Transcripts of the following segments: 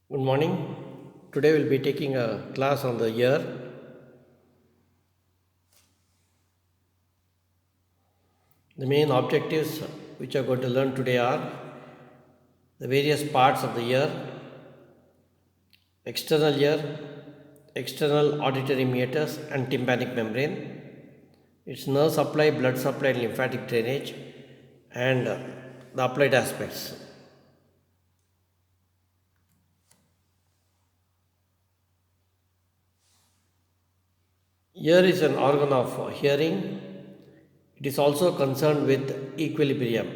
Good morning. Today we'll be taking a class on the ear. The main objectives which we are going to learn today are the various parts of the ear, external ear, external auditory meatus and tympanic membrane, its nerve supply, blood supply and lymphatic drainage, and the applied aspects. Ear is an organ of hearing. It is also concerned with equilibrium.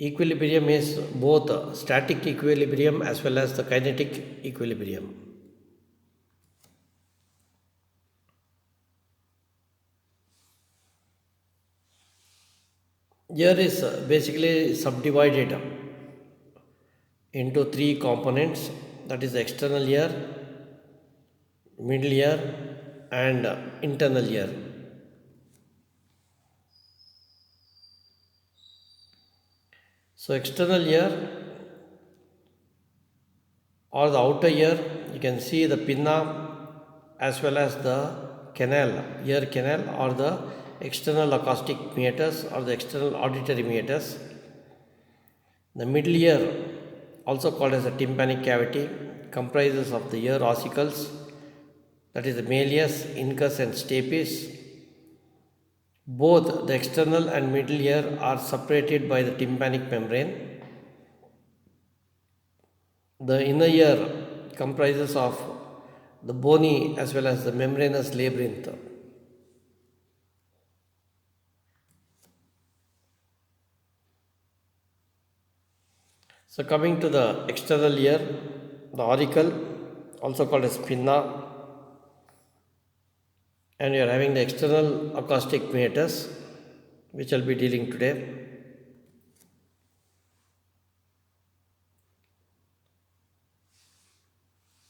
Equilibrium is both static equilibrium as well as the kinetic equilibrium. Ear is basically subdivided into three components, that is the external ear, middle ear and internal ear. So external ear or the outer ear, you can see the pinna as well as the canal, ear canal or the external acoustic meatus or the external auditory meatus. The middle ear, also called as the tympanic cavity, comprises of the ear ossicles, that is the malleus, incus and stapes. Both the external and middle ear are separated by the tympanic membrane. The inner ear comprises of the bony as well as the membranous labyrinth. So coming to the external ear, the auricle, also called as pinna, and you are having the external acoustic meatus, which I'll be dealing today.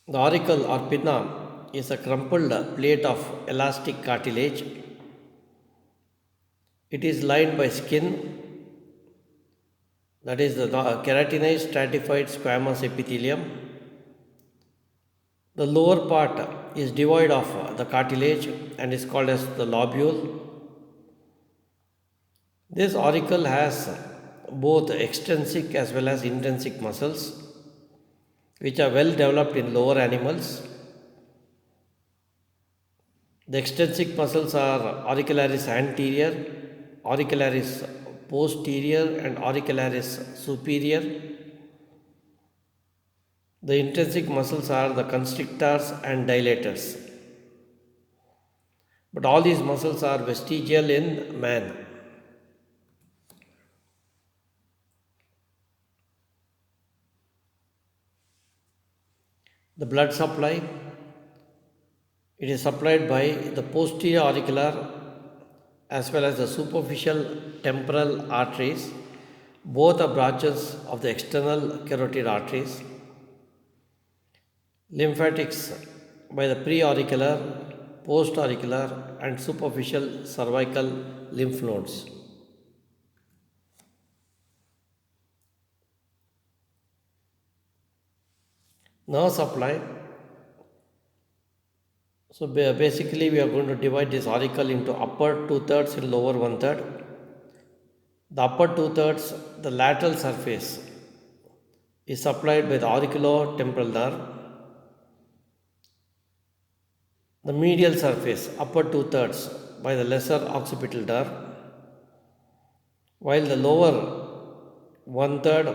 The auricle or pinna is a crumpled plate of elastic cartilage. It is lined by skin, that is the keratinized stratified squamous epithelium. The lower part is devoid of the cartilage and is called as the lobule. This auricle has both extrinsic as well as intrinsic muscles, which are well developed in lower animals. The extrinsic muscles are auricularis anterior, auricularis posterior and auricularis superior. The intrinsic muscles are the constrictors and dilators. But all these muscles are vestigial in man. The blood supply, it is supplied by the posterior auricular as well as the superficial temporal arteries. Both are branches of the external carotid arteries. Lymphatics by the preauricular, postauricular and superficial cervical lymph nodes. Nerve supply. So basically we are going to divide this auricle into upper 2/3 and lower 1/3. The upper 2/3, the lateral surface, is supplied by the auriculotemporal nerve. The medial surface, upper 2/3, by the lesser occipital nerve, while the lower 1/3,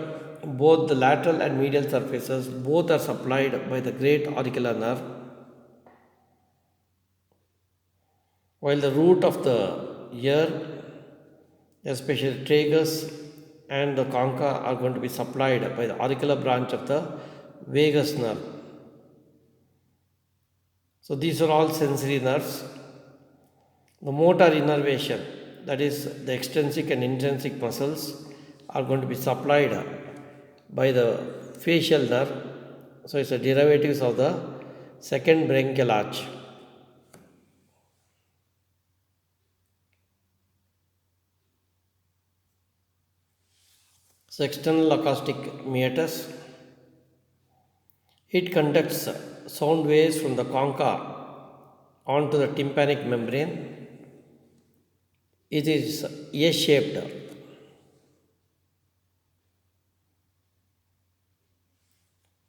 both the lateral and medial surfaces, both are supplied by the great auricular nerve, while the root of the ear, especially tragus and the concha, are going to be supplied by the auricular branch of the vagus nerve. So these are all sensory nerves. The motor innervation, that is the extrinsic and intrinsic muscles, are going to be supplied by the facial nerve. So it's the derivatives of the second branchial arch. So external acoustic meatus, It conducts sound waves from the concha onto the tympanic membrane. It is S-shaped.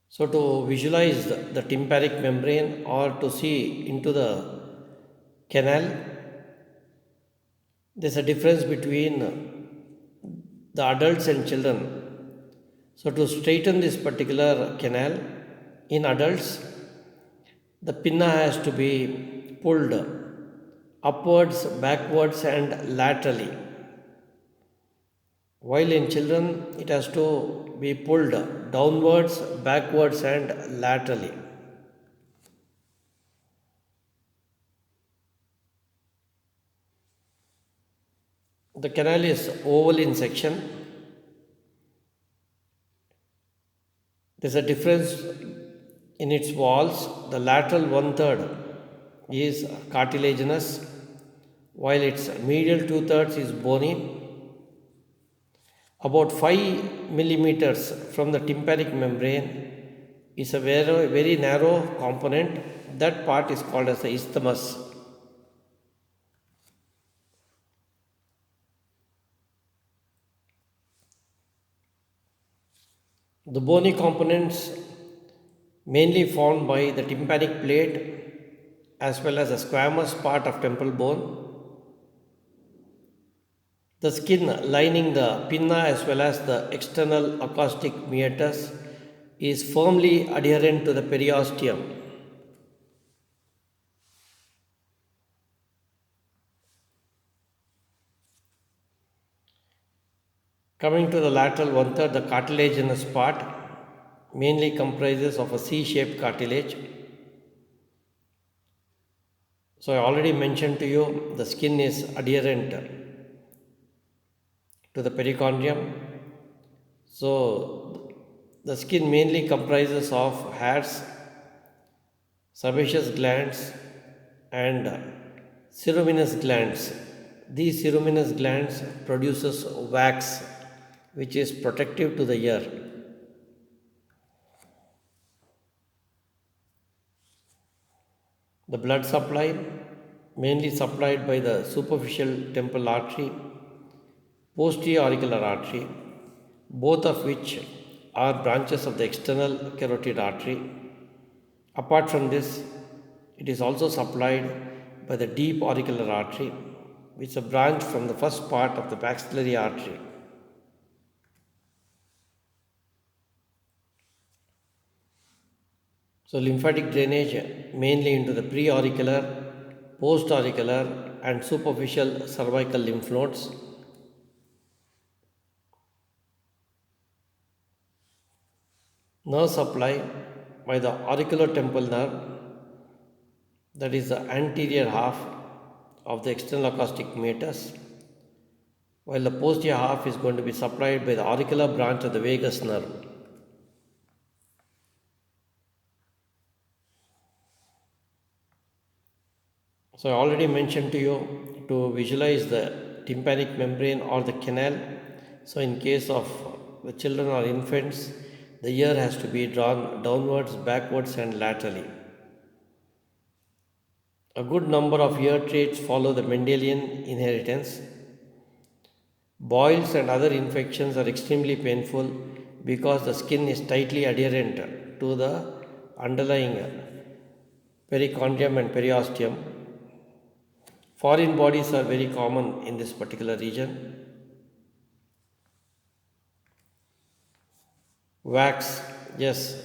So to visualize the tympanic membrane or to see into the canal, there's a difference between the adults and children. So to straighten this particular canal in adults, the pinna has to be pulled upwards, backwards, and laterally. While in children, it has to be pulled downwards, backwards, and laterally. The canal is oval in section. There's a difference in its walls. The lateral one-third is cartilaginous, while its medial two-thirds is bony. About 5 millimeters from the tympanic membrane is a very narrow component. That part is called as the isthmus. The bony components mainly formed by the tympanic plate as well as the squamous part of temple bone. The skin lining the pinna as well as the external acoustic meatus is firmly adherent to the periosteum. Coming to the lateral one-third, the cartilaginous part mainly comprises of a C-shaped cartilage. So I already mentioned to you the skin is adherent to the perichondrium. So the skin mainly comprises of hairs, sebaceous glands, and ceruminous glands. These ceruminous glands produces wax which is protective to the ear. The blood supply mainly supplied by the superficial temple artery, posterior auricular artery, both of which are branches of the external carotid artery. Apart from this, it is also supplied by the deep auricular artery, which is a branch from the first part of the maxillary artery. So lymphatic drainage mainly into the pre-auricular, post-auricular and superficial cervical lymph nodes. Nerve supply by the auriculotemporal nerve, that is the anterior half of the external acoustic meatus, while the posterior half is going to be supplied by the auricular branch of the vagus nerve. So I already mentioned to you to visualize the tympanic membrane or the canal. So in case of the children or infants, the ear has to be drawn downwards, backwards and laterally. A good number of ear traits follow the Mendelian inheritance. Boils and other infections are extremely painful because the skin is tightly adherent to the underlying perichondrium and periosteum. Foreign bodies are very common in this particular region. Wax, yes,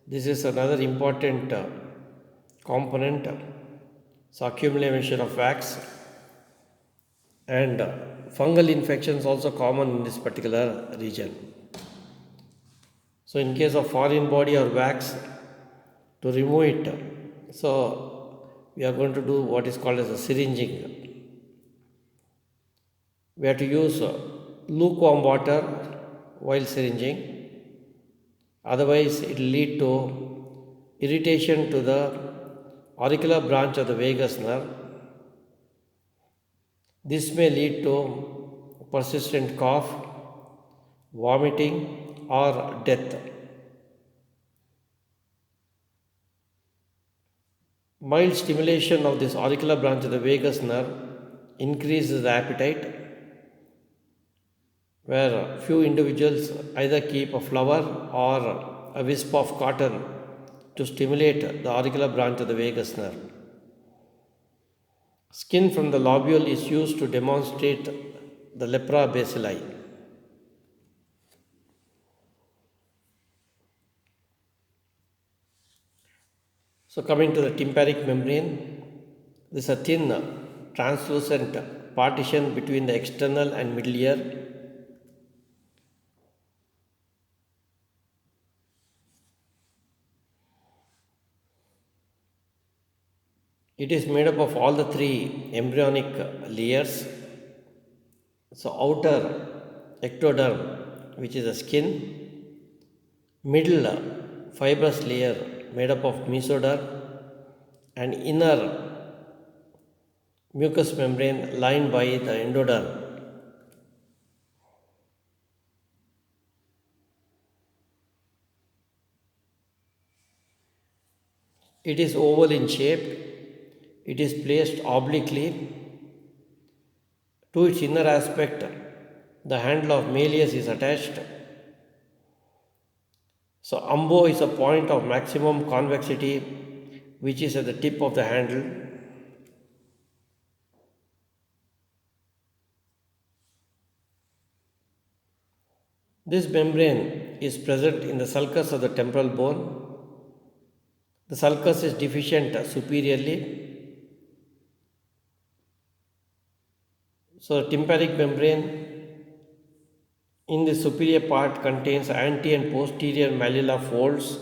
this is another important component. So accumulation of wax and fungal infections also common in this particular region. So in case of foreign body or wax, to remove it, so we are going to do what is called as a syringing. We have to use lukewarm water while syringing. Otherwise, it will lead to irritation to the auricular branch of the vagus nerve. This may lead to persistent cough, vomiting, or death. Mild stimulation of this auricular branch of the vagus nerve increases the appetite, where few individuals either keep a flower or a wisp of cotton to stimulate the auricular branch of the vagus nerve. Skin from the lobule is used to demonstrate the lepra bacilli. So coming to the tympanic membrane, this is a thin translucent partition between the external and middle ear. It is made up of all the three embryonic layers. So outer ectoderm, which is the skin, middle fibrous layer made up of mesoderm, and inner mucous membrane lined by the endoderm. It is oval in shape. It is placed obliquely. To its inner aspect, the handle of malleus is attached. So umbo is a point of maximum convexity which is at the tip of the handle. This membrane is present in the sulcus of the temporal bone. The sulcus is deficient superiorly. So the tympanic membrane in the superior part contains ante and posterior malleolar folds.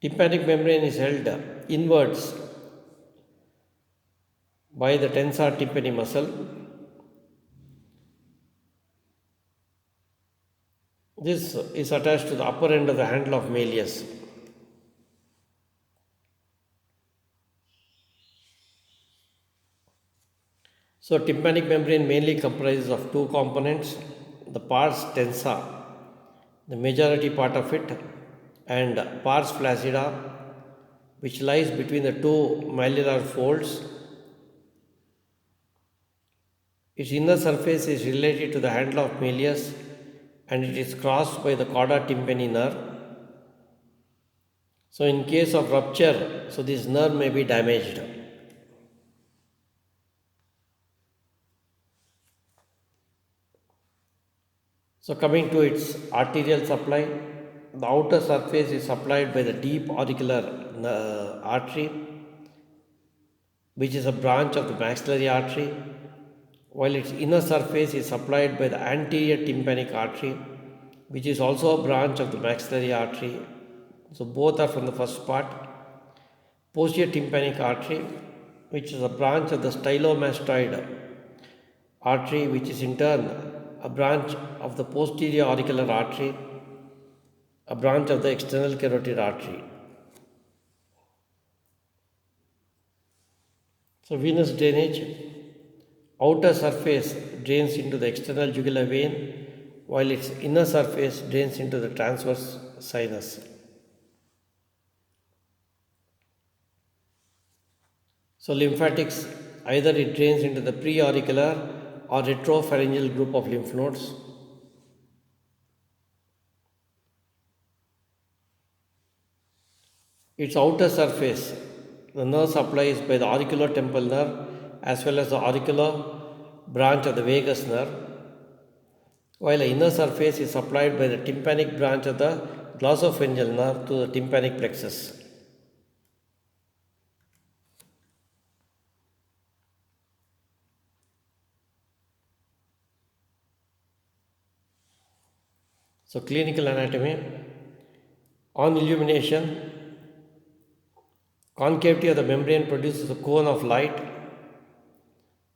Tympanic membrane is held inwards by the tensor tympani muscle. This is attached to the upper end of the handle of malleus. So tympanic membrane mainly comprises of two components, the pars tensa, the majority part of it, and pars flaccida, which lies between the two malleolar folds. Its inner surface is related to the handle of malleus and it is crossed by the cauda tympani nerve. So in case of rupture, so this nerve may be damaged. So coming to its arterial supply, the outer surface is supplied by the deep auricular artery, which is a branch of the maxillary artery, while its inner surface is supplied by the anterior tympanic artery, which is also a branch of the maxillary artery. So both are from the first part. Posterior tympanic artery, which is a branch of the stylomastoid artery, which is in turn a branch of the posterior auricular artery, a branch of the external carotid artery. So venous drainage, outer surface drains into the external jugular vein, while its inner surface drains into the transverse sinus. So lymphatics, either it drains into the preauricular or retropharyngeal group of lymph nodes. Its outer surface, the nerve supply is by the auriculotemporal nerve as well as the auricular branch of the vagus nerve, while the inner surface is supplied by the tympanic branch of the glossopharyngeal nerve to the tympanic plexus. So clinical anatomy, on illumination, concavity of the membrane produces a cone of light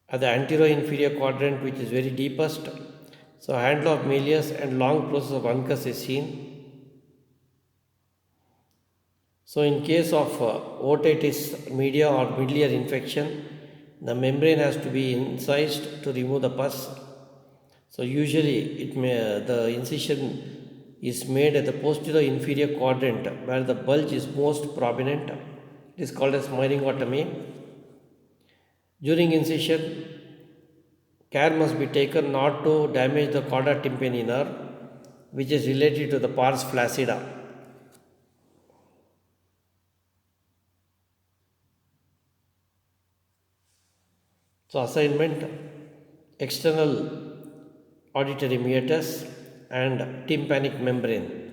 at the anterior-inferior quadrant, which is very deepest. So handle of malleus and long process of uncus is seen. So in case of otitis media or middle ear infection, the membrane has to be incised to remove the pus. So usually the incision is made at the posterior inferior quadrant where the bulge is most prominent. It is called as myringotomy. During incision, care must be taken not to damage the chorda tympani nerve, which is related to the pars flaccida. So assignment: external auditory meatus and tympanic membrane.